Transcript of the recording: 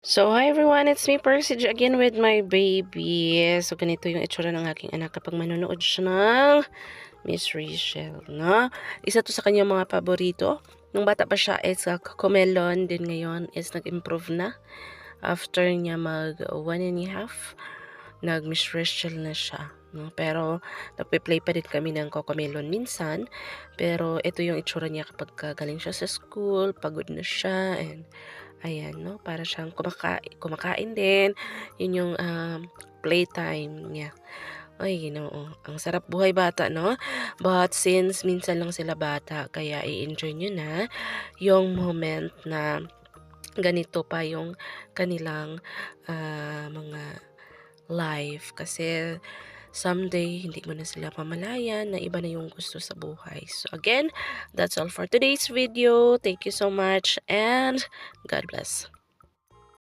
So, hi everyone, it's me Percy again with my baby. So, ganito yung itsura ng aking anak kapag manonood siya ng Miss Rachel, no? Isa to sa kanyang mga paborito. Nung bata pa siya is Comelon, din ngayon is nag-improve na. After niya mag 1.5, nag-Miss Rachel na siya. No? Pero, nagpe-play pa din kami ng Cocomelon minsan. Pero, ito yung itsura niya kapag galing siya sa school, pagod na siya, and ayan, no? Para siyang kumakain din. Yun yung playtime niya. Ay, ginoo. Ang sarap buhay bata, no? But since minsan lang sila bata, kaya i-enjoy nyo na yung moment na ganito pa yung kanilang mga life. Kasi someday, hindi mo na sila pamalayan na iba na yung gusto sa buhay. So again, that's all for today's video. Thank you so much and God bless.